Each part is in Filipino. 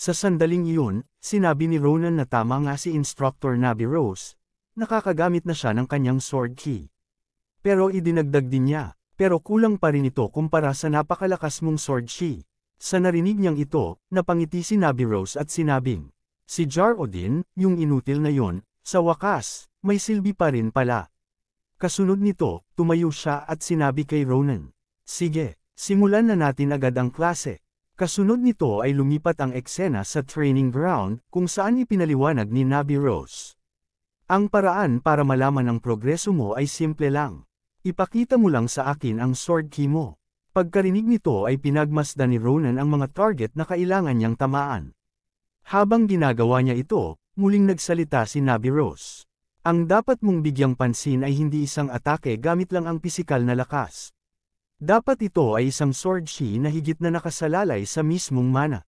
Sa sandaling iyon, sinabi ni Ronan na tama nga si Instructor Nabi Rose, nakakagamit na siya ng kanyang sword ki. Pero idinagdag din niya, pero kulang pa rin ito kumpara sa napakalakas mong sword ki. Sa narinig niyang ito, napangiti si Nabi Rose at sinabing, si Jar Odin, yung inutil na yon, sa wakas, may silbi pa rin pala. Kasunod nito, tumayo siya at sinabi kay Ronan, sige, simulan na natin agad ang klase. Kasunod nito ay lumipat ang eksena sa training ground kung saan ipinaliwanag ni Nabi Rose. Ang paraan para malaman ang progreso mo ay simple lang. Ipakita mo lang sa akin ang sword ki mo. Pagkarinig nito ay pinagmasdan ni Ronan ang mga target na kailangan niyang tamaan. Habang ginagawa niya ito, muling nagsalita si Nabi Rose. Ang dapat mong bigyang pansin ay hindi isang atake gamit lang ang pisikal na lakas. Dapat ito ay isang sword ki na higit na nakasalalay sa mismong mana.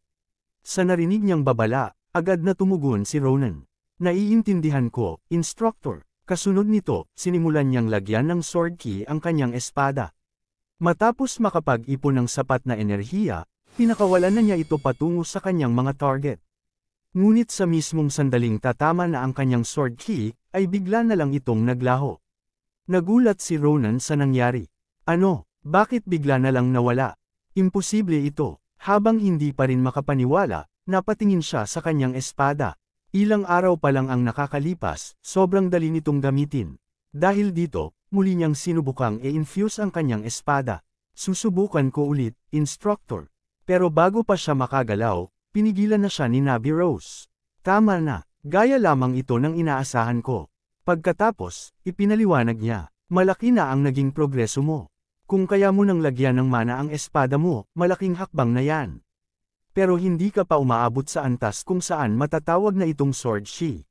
Sa narinig niyang babala, agad na tumugon si Ronan. Naiintindihan ko, Instructor. Kasunod nito, sinimulan niyang lagyan ng sword ki ang kanyang espada. Matapos makapag-ipon ng sapat na enerhiya, pinakawalan na niya ito patungo sa kanyang mga target. Ngunit sa mismong sandaling tatama na ang kanyang sword ki, ay bigla na lang itong naglaho. Nagulat si Ronan sa nangyari. Ano? Bakit bigla na lang nawala? Imposible ito. Habang hindi pa rin makapaniwala, napatingin siya sa kanyang espada. Ilang araw pa lang ang nakakalipas, sobrang dali nitong gamitin. Dahil dito, muli niyang sinubukang i-infuse ang kanyang espada. Susubukan ko ulit, Instructor. Pero bago pa siya makagalaw, pinigilan na siya ni Nabi Rose. Tama na, gaya lamang ito ng inaasahan ko. Pagkatapos, ipinaliwanag niya, malaki na ang naging progreso mo. Kung kaya mo nang lagyan ng mana ang espada mo, malaking hakbang na yan. Pero hindi ka pa umaabot sa antas kung saan matatawag na itong sword ki.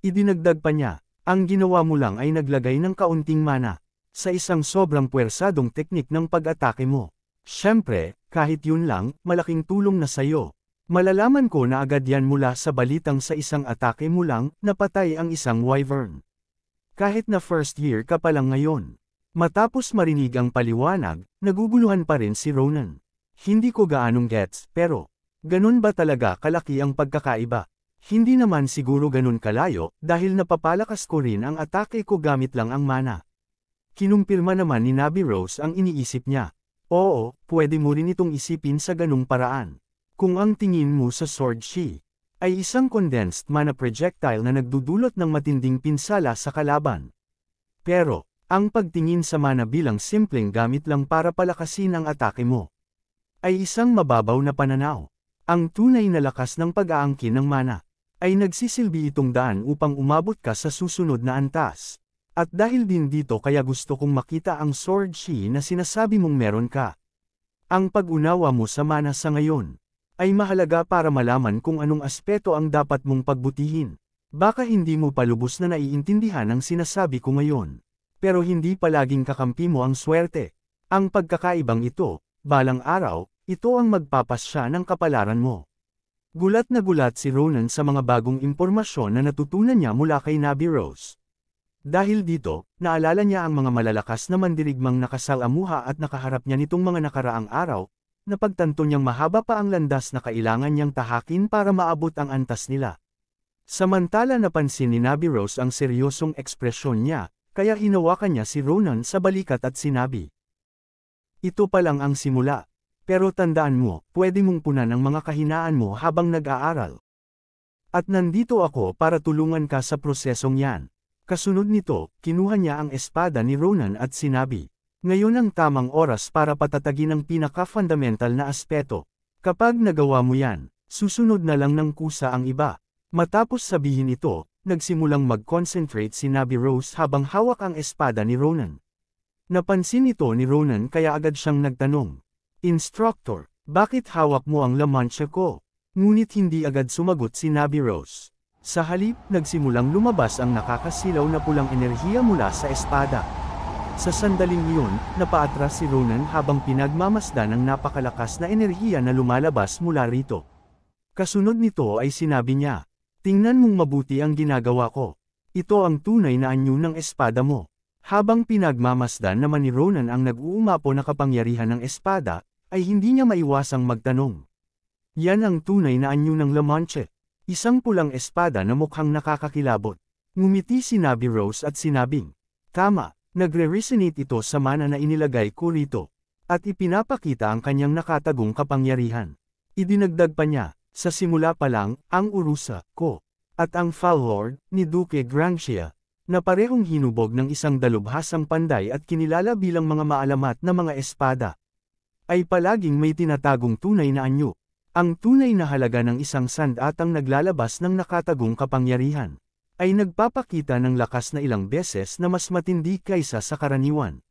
Idinagdag pa niya, ang ginawa mo lang ay naglagay ng kaunting mana sa isang sobrang puwersadong teknik ng pag-atake mo. Siyempre, kahit yun lang, malaking tulong na sayo. Malalaman ko na agad yan mula sa balitang sa isang atake mo lang, napatay ang isang wyvern. Kahit na first year ka pa lang ngayon. Matapos marinig ang paliwanag, naguguluhan pa rin si Ronan. Hindi ko gaanong gets, pero, ganun ba talaga kalaki ang pagkakaiba? Hindi naman siguro ganun kalayo, dahil napapalakas ko rin ang atake ko gamit lang ang mana. Kinumpirma naman ni Nabi Rose ang iniisip niya. Oo, pwede mo rin itong isipin sa ganung paraan. Kung ang tingin mo sa sword ki ay isang condensed mana projectile na nagdudulot ng matinding pinsala sa kalaban. Pero, ang pagtingin sa mana bilang simpleng gamit lang para palakasin ang atake mo ay isang mababaw na pananaw. Ang tunay na lakas ng pag-aangkin ng mana ay nagsisilbi itong daan upang umabot ka sa susunod na antas. At dahil din dito kaya gusto kong makita ang sword ki na sinasabi mong meron ka. Ang pag-unawa mo sa mana sa ngayon ay mahalaga para malaman kung anong aspeto ang dapat mong pagbutihin. Baka hindi mo pa lubos na naiintindihan ang sinasabi ko ngayon. Pero hindi palaging kakampi mo ang swerte. Ang pagkakaibang ito, balang araw, ito ang magpapasya ng kapalaran mo. Gulat na gulat si Ronan sa mga bagong impormasyon na natutunan niya mula kay Nabi Rose. Dahil dito, naalala niya ang mga malalakas na mandirigmang nakasalamuha at nakaharap niya nitong mga nakaraang araw, na pagtanto niyang mahaba pa ang landas na kailangan niyang tahakin para maabot ang antas nila. Samantala napansin ni Nabi Rose ang seryosong ekspresyon niya, kaya hinawakan niya si Ronan sa balikat at sinabi, ito pa lang ang simula. Pero tandaan mo, pwede mong punan ang mga kahinaan mo habang nag-aaral. At nandito ako para tulungan ka sa prosesong yan. Kasunod nito, kinuha niya ang espada ni Ronan at sinabi, ngayon ang tamang oras para patatagin ang pinaka-fundamental na aspeto. Kapag nagawa mo yan, susunod na lang ng kusa ang iba. Matapos sabihin ito, nagsimulang mag-concentrate si Nabi Rose habang hawak ang espada ni Ronan. Napansin ito ni Ronan kaya agad siyang nagtanong, Instructor, bakit hawak mo ang lamancha ko? Ngunit hindi agad sumagot si Nabi Rose. Sa halip, nagsimulang lumabas ang nakakasilaw na pulang enerhiya mula sa espada. Sa sandaling iyon, napaatras si Ronan habang pinagmamasdan ang napakalakas na enerhiya na lumalabas mula rito. Kasunod nito ay sinabi niya, tingnan mong mabuti ang ginagawa ko. Ito ang tunay na anyo ng espada mo. Habang pinagmamasdan naman ni Ronan ang nag-uumapo na kapangyarihan ng espada, ay hindi niya maiwasang magtanong. Yan ang tunay na anyo ng Lamanche. Isang pulang espada na mukhang nakakakilabot. Ngumiti si Nabi Rose at sinabing, tama, nagre-resonate ito sa mana na inilagay ko rito. At ipinapakita ang kanyang nakatagong kapangyarihan. Idinagdag pa niya, sa simula pa lang, ang urusa ko, at ang Foul Lord ni Duque Grancia, na parehong hinubog ng isang dalubhasang panday at kinilala bilang mga maalamat na mga espada, ay palaging may tinatagong tunay na anyo. Ang tunay na halaga ng isang sandatang naglalabas ng nakatagong kapangyarihan, ay nagpapakita ng lakas na ilang beses na mas matindi kaysa sa karaniwan.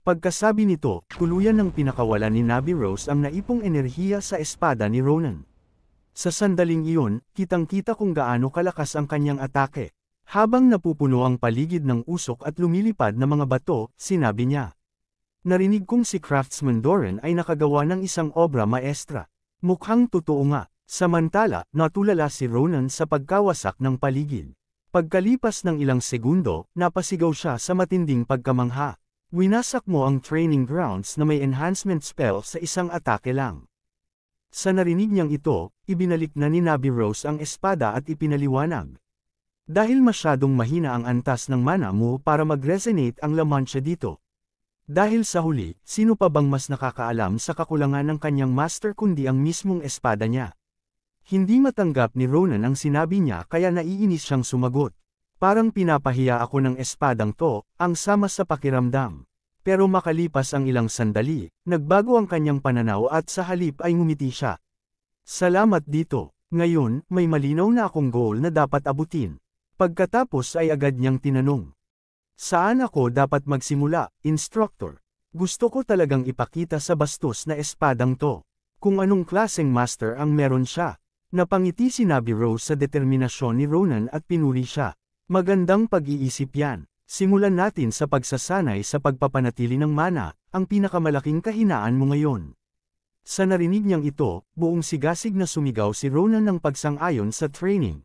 Pagkasabi nito, tuluyan ng pinakawalan ni Nabi Rose ang naipong enerhiya sa espada ni Ronan. Sa sandaling iyon, kitang-kita kung gaano kalakas ang kanyang atake. Habang napupuno ang paligid ng usok at lumilipad na mga bato, sinabi niya. Narinig kong si Craftsman Doran ay nakagawa ng isang obra maestra. Mukhang totoo nga. Samantala, natulala si Ronan sa pagkawasak ng paligid. Pagkalipas ng ilang segundo, napasigaw siya sa matinding pagkamangha. Winasak mo ang training grounds na may enhancement spell sa isang atake lang. Sa narinig niyang ito, ibinalik na ni Nabi Rose ang espada at ipinaliwanag. Dahil masyadong mahina ang antas ng mana mo para mag-resonate ang Lamanche dito. Dahil sa huli, sino pa bang mas nakakaalam sa kakulangan ng kanyang master kundi ang mismong espada niya? Hindi matanggap ni Ronan ang sinabi niya kaya naiinis siyang sumagot. Parang pinapahiya ako ng espadang to, ang sama sa pakiramdam. Pero makalipas ang ilang sandali, nagbago ang kanyang pananaw at sa halip ay ngumiti siya. Salamat dito, ngayon, may malinaw na akong goal na dapat abutin. Pagkatapos ay agad niyang tinanong. Saan ako dapat magsimula, instructor? Gusto ko talagang ipakita sa bastos na espadang to. Kung anong klaseng master ang meron siya. Napangiti si Nabi Rose sa determinasyon ni Ronan at pinuri siya. Magandang pag-iisip yan. Simulan natin sa pagsasanay sa pagpapanatili ng mana, ang pinakamalaking kahinaan mo ngayon. Sa narinig niyang ito, buong sigasig na sumigaw si Ronan ng pagsang-ayon sa training.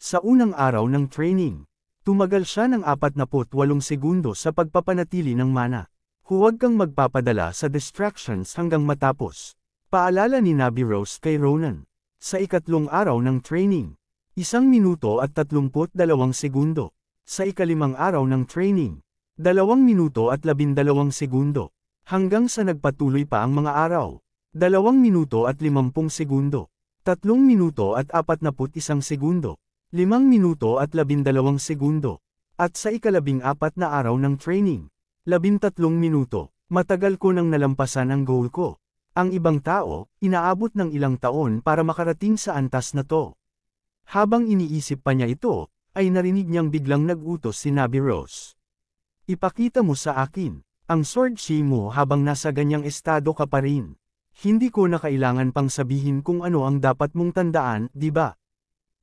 Sa unang araw ng training, tumagal siya ng 48 segundo sa pagpapanatili ng mana. Huwag kang magpapadala sa distractions hanggang matapos. Paalala ni Nabi Rose kay Ronan. Sa ikatlong araw ng training, 1 minuto at 32 segundo. Sa ikalimang araw ng training, 2 minuto at 12 segundo. Hanggang sa nagpatuloy pa ang mga araw, 2 minuto at 50 segundo. 3 minuto at 41 segundo. 5 minuto at 12 segundo. At sa ika-14 na araw ng training, 13 minuto. Matagal ko nang nalampasan ang goal ko. Ang ibang tao, inaabot ng ilang taon para makarating sa antas na to. Habang iniisip pa niya ito, ay narinig niyang biglang nag-utos si Nabi Rose. Ipakita mo sa akin, ang sword chi mo habang nasa ganyang estado ka pa rin. Hindi ko na kailangan pang sabihin kung ano ang dapat mong tandaan, di ba?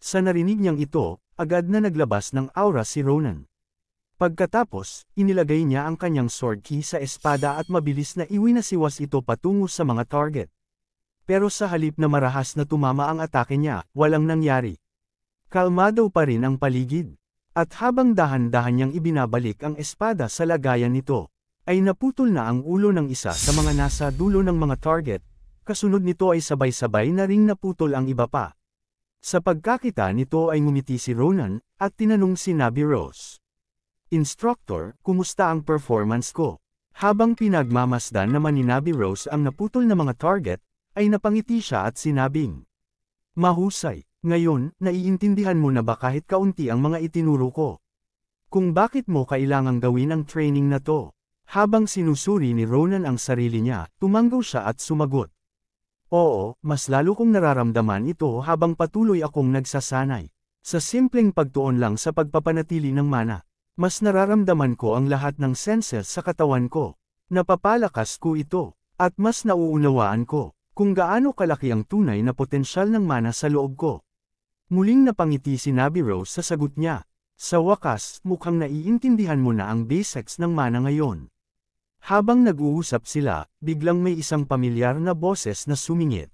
Sa narinig niyang ito, agad na naglabas ng aura si Ronan. Pagkatapos, inilagay niya ang kanyang sword key sa espada at mabilis na iwinasiwas ito patungo sa mga target. Pero sa halip na marahas na tumama ang atake niya, walang nangyari. Kalmado pa rin ang paligid. At habang dahan-dahan niyang ibinabalik ang espada sa lagayan nito, ay naputol na ang ulo ng isa sa mga nasa dulo ng mga target, kasunod nito ay sabay-sabay na ring naputol ang iba pa. Sa pagkakita nito ay ngumiti si Ronan, at tinanong si Nabi Rose. Instructor, kumusta ang performance ko? Habang pinagmamasdan naman ni Nabi Rose ang naputol na mga target, ay napangiti siya at sinabing, mahusay, ngayon, naiintindihan mo na ba kahit kaunti ang mga itinuro ko? Kung bakit mo kailangang gawin ang training na to? Habang sinusuri ni Ronan ang sarili niya, tumanggaw siya at sumagot. Oo, mas lalo kong nararamdaman ito habang patuloy akong nagsasanay. Sa simpleng pagtuon lang sa pagpapanatili ng mana, mas nararamdaman ko ang lahat ng senses sa katawan ko. Napapalakas ko ito, at mas nauunawaan ko, kung gaano kalaki ang tunay na potensyal ng mana sa loob ko. Muling napangiti si Nabi Rose sa sagot niya. Sa wakas, mukhang naiintindihan mo na ang basics ng mana ngayon. Habang nag-uusap sila, biglang may isang pamilyar na boses na sumingit.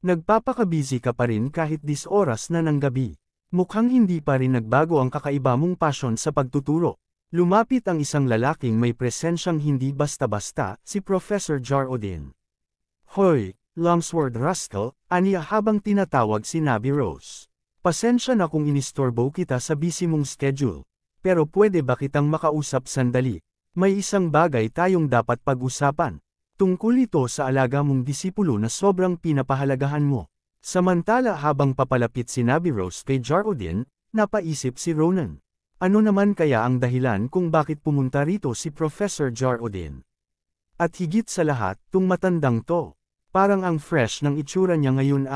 Nagpapakabisi ka pa rin kahit 10 oras na ng gabi. Mukhang hindi pa rin nagbago ang kakaiba mong passion sa pagtuturo. Lumapit ang isang lalaking may presensyang hindi basta-basta, si Professor Jar Odin. Hoy, Longsword Rascal, aniya habang tinatawag si Nabi Rose. Pasensya na kung inistorbo kita sa busy mong schedule. Pero pwede ba kitang makausap sandali? May isang bagay tayong dapat pag-usapan. Tungkol ito sa alaga mong disipulo na sobrang pinapahalagahan mo. Samantala habang papalapit si Nabi Rose kay Jar-Odin, napaisip si Ronan. Ano naman kaya ang dahilan kung bakit pumunta rito si Professor Jar-Odin? At higit sa lahat, tung matandang to. Parang ang fresh ng itsura niya ngayon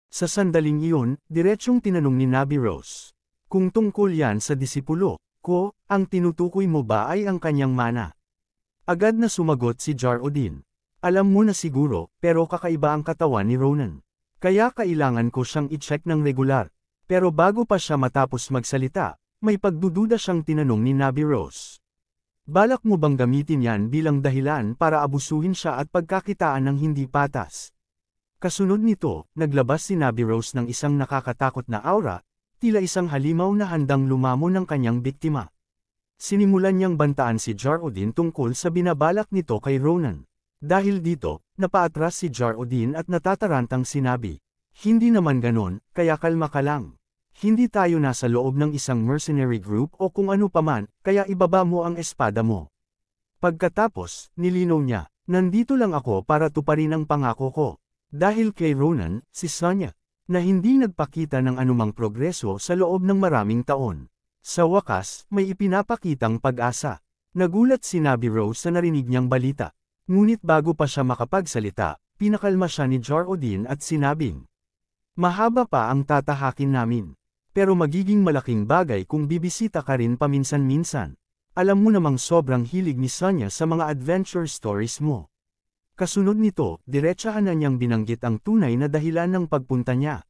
Sa sandaling iyon, diretsyong tinanong ni Nabi Rose. Kung tungkol yan sa disipulo ko, ang tinutukoy mo ba ay ang kanyang mana? Agad na sumagot si Jar-Odin. Alam mo na siguro, pero kakaiba ang katawan ni Ronan. Kaya kailangan ko siyang i-check ng regular. Pero bago pa siya matapos magsalita, may pagdududa siyang tinanong ni Nabi Rose. Balak mo bang gamitin yan bilang dahilan para abusuhin siya at pagkakitaan ng hindi patas? Kasunod nito, naglabas si Nabi Rose ng isang nakakatakot na aura, tila isang halimaw na handang lumamo ng kanyang biktima. Sinimulan niyang bantaan si Jar-Odin tungkol sa binabalak nito kay Ronan. Dahil dito, napaatras si Jar-Odin at natatarantang sinabi, "Hindi naman ganon, kaya kalma ka lang. Hindi tayo nasa loob ng isang mercenary group o kung ano paman, kaya ibaba mo ang espada mo." Pagkatapos, nilinaw niya, "Nandito lang ako para tuparin ang pangako ko." Dahil kay Ronan, si Sonya, na hindi nagpakita ng anumang progreso sa loob ng maraming taon. Sa wakas, may ipinapakitang pag-asa. Nagulat si Nabi Rose sa narinig niyang balita. Ngunit bago pa siya makapagsalita, pinakalma siya ni Jar-Odin at sinabing, "Mahaba pa ang tatahakin namin. Pero magiging malaking bagay kung bibisita ka rin paminsan-minsan. Alam mo namang sobrang hilig ni Sonya sa mga adventure stories mo." Kasunod nito, diretsahan na niyang binanggit ang tunay na dahilan ng pagpunta niya.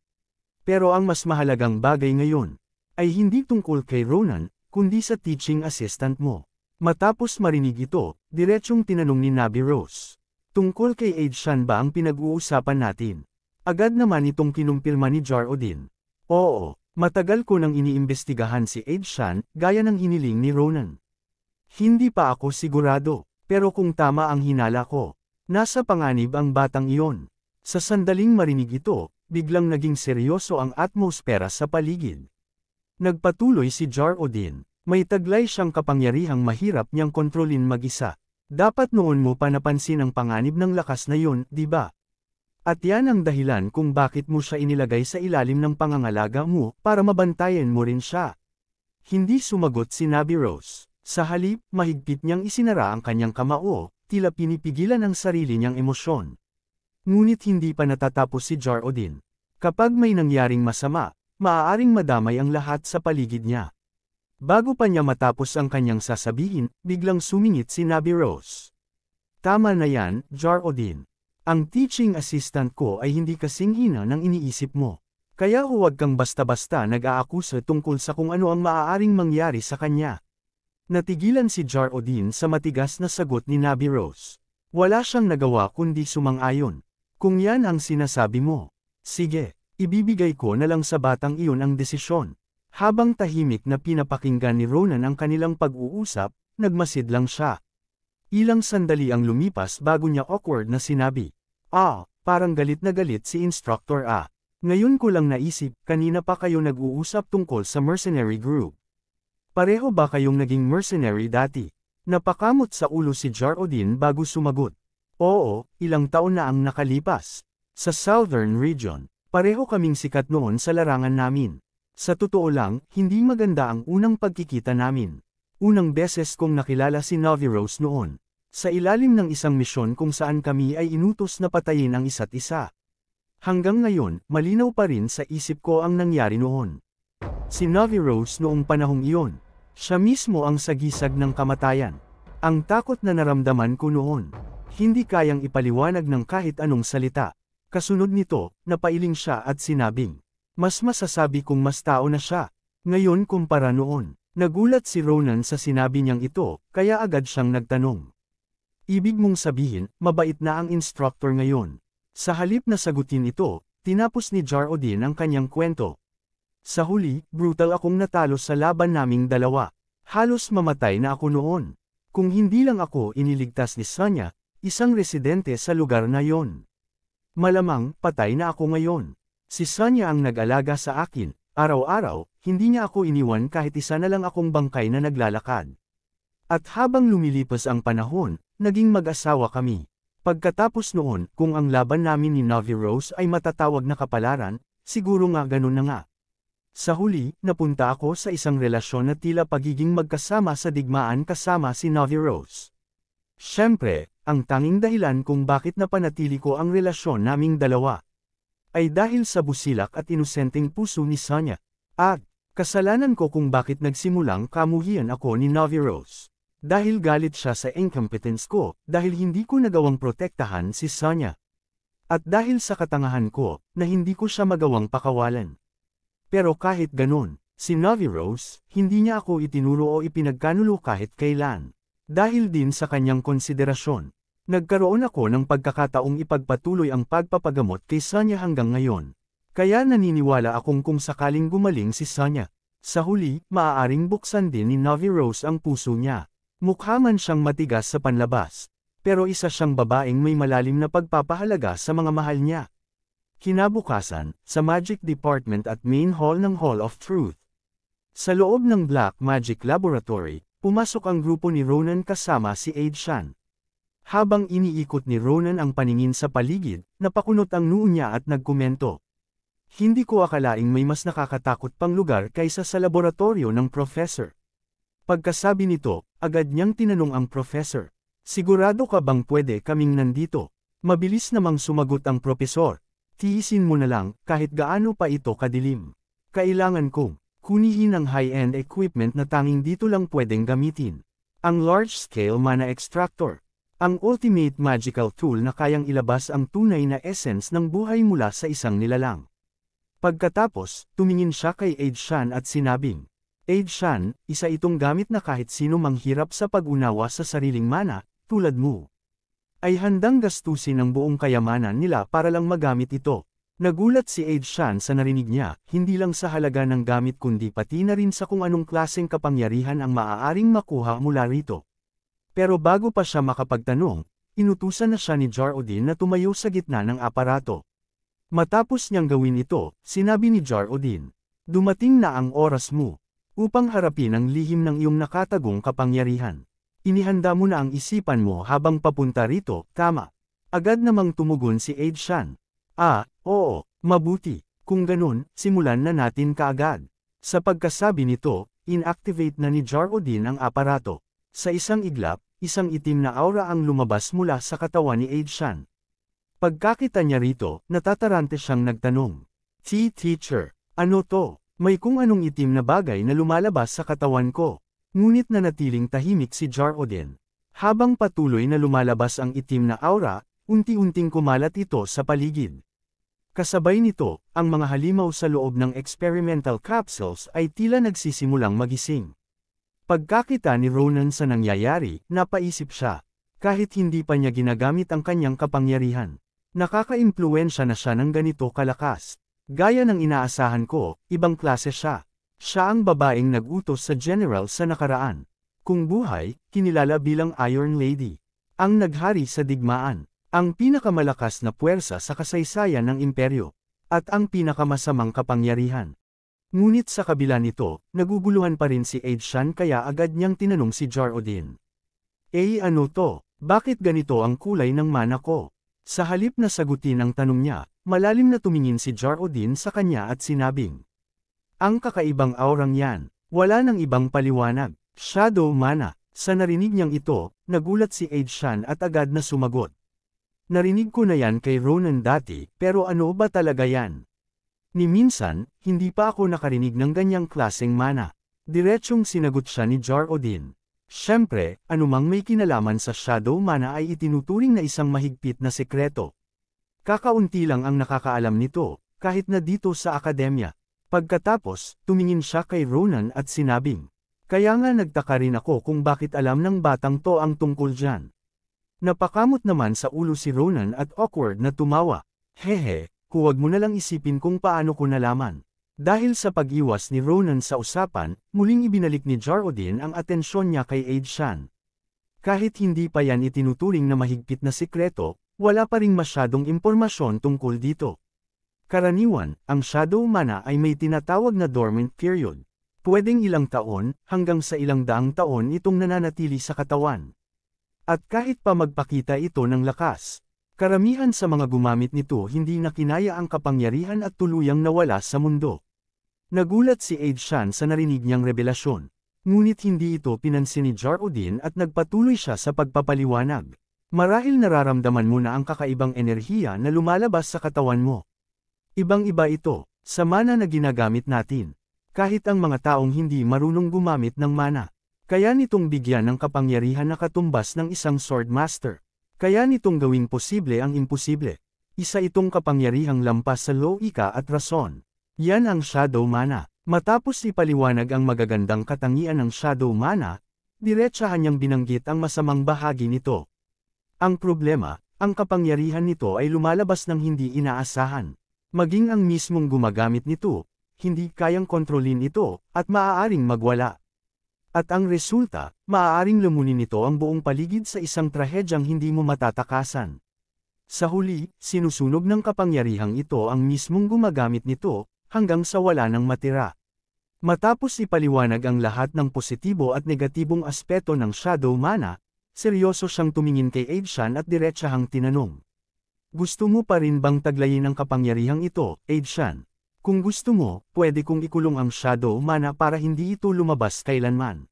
Pero ang mas mahalagang bagay ngayon, ay hindi tungkol kay Ronan, kundi sa teaching assistant mo. Matapos marinig ito, diretsyong tinanong ni Nabi Rose. Tungkol kay Aid-shan ba ang pinag-uusapan natin? Agad naman itong kinumpirma ni Jar-Odin. Oo, matagal ko nang iniimbestigahan si Aid-shan, gaya ng hiniling ni Ronan. Hindi pa ako sigurado, pero kung tama ang hinala ko, nasa panganib ang batang iyon. Sa sandaling marinig ito, biglang naging seryoso ang atmosfera sa paligid. Nagpatuloy si Jar-Odin. May taglay siyang kapangyarihang mahirap niyang kontrolin mag-isa. Dapat noon mo pa napansin ang panganib ng lakas na yun, di ba? At yan ang dahilan kung bakit mo siya inilagay sa ilalim ng pangangalaga mo para mabantayan mo rin siya. Hindi sumagot si Nabi Rose. Sa halip, mahigpit niyang isinara ang kanyang kamao, tila pinipigilan ang sarili niyang emosyon. Ngunit hindi pa natatapos si Jar-Odin. Kapag may nangyaring masama, maaaring madamay ang lahat sa paligid niya. Bago pa niya matapos ang kanyang sasabihin, biglang sumingit si Nabi Rose. Tama na yan, Jar-Odin. Ang teaching assistant ko ay hindi kasing hina ng iniisip mo. Kaya huwag kang basta-basta nag-aakusa tungkol sa kung ano ang maaaring mangyari sa kanya. Natigilan si Jar-Odin sa matigas na sagot ni Nabi Rose. Wala siyang nagawa kundi sumang-ayon. Kung yan ang sinasabi mo, sige, ibibigay ko na lang sa batang iyon ang desisyon. Habang tahimik na pinapakinggan ni Ronan ang kanilang pag-uusap, nagmasid lang siya. Ilang sandali ang lumipas bago niya awkward na sinabi, parang galit na galit si Instructor Ngayon ko lang naisip, kanina pa kayo nag-uusap tungkol sa mercenary group. Pareho ba kayong naging mercenary dati? Napakamot sa ulo si Jar-Odin bago sumagot. Oo, ilang taon na ang nakalipas. Sa Southern Region, pareho kaming sikat noon sa larangan namin. Sa totoo lang, hindi maganda ang unang pagkikita namin. Unang beses kong nakilala si Navi Rose noon. Sa ilalim ng isang misyon kung saan kami ay inutos na patayin ang isa't isa. Hanggang ngayon, malinaw pa rin sa isip ko ang nangyari noon. Si Navi Rose noong panahong iyon. Siya mismo ang sagisag ng kamatayan. Ang takot na naramdaman ko noon. Hindi kayang ipaliwanag ng kahit anong salita. Kasunod nito, napailing siya at sinabing, mas masasabi kong mas tao na siya. Ngayon kumpara noon. Nagulat si Ronan sa sinabi niyang ito, kaya agad siyang nagtanong. Ibig mong sabihin, mabait na ang instructor ngayon. Sa halip na sagutin ito, tinapos ni Jar-Odin ang kanyang kwento. Sa huli, brutal akong natalo sa laban naming dalawa. Halos mamatay na ako noon. Kung hindi lang ako iniligtas ni Sonya, isang residente sa lugar na yon. Malamang, patay na ako ngayon. Si Sonya ang nag-alaga sa akin, araw-araw, hindi niya ako iniwan kahit isa na lang akong bangkay na naglalakad. At habang lumilipas ang panahon, naging mag-asawa kami. Pagkatapos noon, kung ang laban namin ni Navi Rose ay matatawag na kapalaran, siguro nga ganun na nga. Sa huli, napunta ako sa isang relasyon na tila pagiging magkasama sa digmaan kasama si Navi Rose. Siyempre, ang tanging dahilan kung bakit napanatili ko ang relasyon naming dalawa ay dahil sa busilak at inosenteng puso ni Sonya. At, kasalanan ko kung bakit nagsimulang kamuhian ako ni Navi Rose. Dahil galit siya sa incompetence ko, dahil hindi ko nagawang protektahan si Sonya. At dahil sa katangahan ko, na hindi ko siya magawang pakawalan. Pero kahit ganun, si Navi Rose, hindi niya ako itinuro o ipinagkanulo kahit kailan. Dahil din sa kanyang konsiderasyon, nagkaroon ako ng pagkakataong ipagpatuloy ang pagpapagamot kay Sonya hanggang ngayon. Kaya naniniwala akong kung sakaling gumaling si Sonya, sa huli, maaaring buksan din ni Navi Rose ang puso niya. Mukha man siyang matigas sa panlabas, pero isa siyang babaeng may malalim na pagpapahalaga sa mga mahal niya. Kinabukasan, sa Magic Department at Main Hall ng Hall of Truth. Sa loob ng Black Magic Laboratory, pumasok ang grupo ni Ronan kasama si Aid-shan. Habang iniikot ni Ronan ang paningin sa paligid, napakunot ang noo niya at nagkomento. Hindi ko akalaing may mas nakakatakot pang lugar kaysa sa laboratorio ng professor. Pagkasabi nito, agad niyang tinanong ang professor. Sigurado ka bang pwede kaming nandito? Mabilis namang sumagot ang propesor. Tiisin mo na lang, kahit gaano pa ito kadilim. Kailangan kong kunihin ang high-end equipment na tanging dito lang pwedeng gamitin. Ang large-scale mana extractor. Ang ultimate magical tool na kayang ilabas ang tunay na essence ng buhay mula sa isang nilalang. Pagkatapos, tumingin siya kay Aid-shan at sinabing, Aid-shan, isa itong gamit na kahit sino manghirap sa pag-unawa sa sariling mana, tulad mo, ay handang gastusin ang buong kayamanan nila para lang magamit ito. Nagulat si Aid-shan sa narinig niya, hindi lang sa halaga ng gamit kundi pati na rin sa kung anong klaseng kapangyarihan ang maaaring makuha mula rito. Pero bago pa siya makapagtanong, inutusan na siya ni Jar-Odin na tumayo sa gitna ng aparato. Matapos niyang gawin ito, sinabi ni Jar-Odin, dumating na ang oras mo, upang harapin ang lihim ng iyong nakatagong kapangyarihan. Inihanda mo na ang isipan mo habang papunta rito, tama. Agad namang tumugon si Aid-shan. Oo, mabuti. Kung ganun, simulan na natin kaagad. Sa pagkasabi nito, inactivate na ni Jar-Odin ang aparato. Sa isang iglap, isang itim na aura ang lumabas mula sa katawan ni Aid-shan. Pagkakita niya rito, natatarante siyang nagtanong. Teacher, ano to? May kung anong itim na bagay na lumalabas sa katawan ko. Ngunit nanatiling tahimik si Jar-Odin. Habang patuloy na lumalabas ang itim na aura, unti-unting kumalat ito sa paligid. Kasabay nito, ang mga halimaw sa loob ng experimental capsules ay tila nagsisimulang magising. Pagkakita ni Ronan sa nangyayari, napaisip siya. Kahit hindi pa niya ginagamit ang kanyang kapangyarihan, nakaka-impluwensya na siya ng ganito kalakas. Gaya ng inaasahan ko, ibang klase siya. Siya ang babaeng nag-utos sa general sa nakaraan. Kung buhay, kinilala bilang Iron Lady. Ang naghari sa digmaan. Ang pinakamalakas na puwersa sa kasaysayan ng imperyo. At ang pinakamasamang kapangyarihan. Ngunit sa kabila nito, naguguluhan pa rin si Aid-shan kaya agad niyang tinanong si Jar-Odin. Ano to? Bakit ganito ang kulay ng mana ko? Sa halip na sagutin ang tanong niya, malalim na tumingin si Jar-Odin sa kanya at sinabing, ang kakaibang aurang yan, wala nang ibang paliwanag, shadow mana. Sa narinig niyang ito, nagulat si Aid-shan at agad na sumagot. Narinig ko na yan kay Ronan dati, pero ano ba talaga yan? Ni minsan, hindi pa ako nakarinig ng ganyang klaseng mana. Diretsyong sinagot siya ni Jar-Odin. Siyempre, anumang may kinalaman sa shadow mana ay itinuturing na isang mahigpit na sekreto. Kakaunti lang ang nakakaalam nito, kahit na dito sa akademya. Pagkatapos, tumingin siya kay Ronan at sinabing, kaya nga nagtaka rin ako kung bakit alam ng batang to ang tungkol dyan. Napakamot naman sa ulo si Ronan at awkward na tumawa. Hehe, huwag mo na lang isipin kung paano ko nalaman. Dahil sa pag-iwas ni Ronan sa usapan, muling ibinalik ni Jar-Odin ang atensyon niya kay Aid-shan. Kahit hindi pa yan itinuturing na mahigpit na sikreto, wala pa ring masyadong impormasyon tungkol dito. Karaniwan, ang shadow mana ay may tinatawag na dormant period. Pwedeng ilang taon, hanggang sa ilang daang taon itong nananatili sa katawan. At kahit pa magpakita ito ng lakas, karamihan sa mga gumamit nito hindi na kinaya ang kapangyarihan at tuluyang nawala sa mundo. Nagulat si Age Shan sa narinig niyang revelasyon. Ngunit hindi ito pinansin ni Jar-Odin at nagpatuloy siya sa pagpapaliwanag. Marahil nararamdaman mo na ang kakaibang enerhiya na lumalabas sa katawan mo. Ibang-iba ito, sa mana na ginagamit natin. Kahit ang mga taong hindi marunong gumamit ng mana. Kaya nitong bigyan ng kapangyarihan na katumbas ng isang Sword Master. Kaya nitong gawing posible ang imposible. Isa itong kapangyarihang lampas sa logika at rason. Yan ang Shadow Mana. Matapos ipaliwanag ang magagandang katangian ng Shadow Mana, diretsahan niyang binanggit ang masamang bahagi nito. Ang problema, ang kapangyarihan nito ay lumalabas ng hindi inaasahan. Maging ang mismong gumagamit nito, hindi kayang kontrolin ito, at maaaring magwala. At ang resulta, maaaring lumunin nito ang buong paligid sa isang trahedyang hindi mo matatakasan. Sa huli, sinusunog ng kapangyarihang ito ang mismong gumagamit nito, hanggang sa wala nang matira. Matapos ipaliwanag ang lahat ng positibo at negatibong aspeto ng Shadow Mana, seryoso siyang tumingin kay Age Shan at diretsahang tinanong. Gusto mo pa rin bang taglayin ang kapangyarihang ito, Age Shan? Kung gusto mo, pwede kong ikulong ang Shadow Mana para hindi ito lumabas kailanman.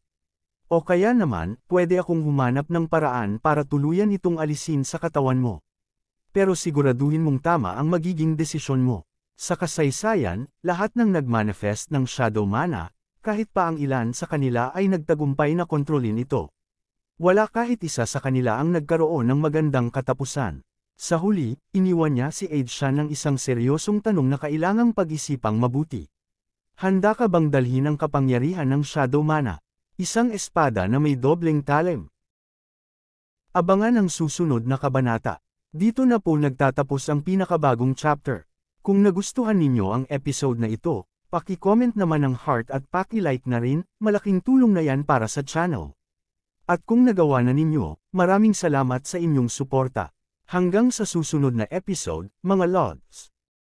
O kaya naman, pwede akong humanap ng paraan para tuluyan itong alisin sa katawan mo. Pero siguraduhin mong tama ang magiging desisyon mo. Sa kasaysayan, lahat ng nagmanifest ng Shadow Mana, kahit pa ang ilan sa kanila ay nagtagumpay na kontrolin ito. Wala kahit isa sa kanila ang nagkaroon ng magandang katapusan. Sa huli, iniwan niya si Age Shan ng isang seryosong tanong na kailangang pag-isipang mabuti. Handa ka bang dalhin ang kapangyarihan ng Shadow Mana? Isang espada na may dobleng talim. Abangan ang susunod na kabanata. Dito na po nagtatapos ang pinakabagong chapter. Kung nagustuhan ninyo ang episode na ito, paki-comment naman ng heart at paki-like na rin, malaking tulong na yan para sa channel. At kung nagawa na ninyo, maraming salamat sa inyong suporta. Hanggang sa susunod na episode, mga Lods.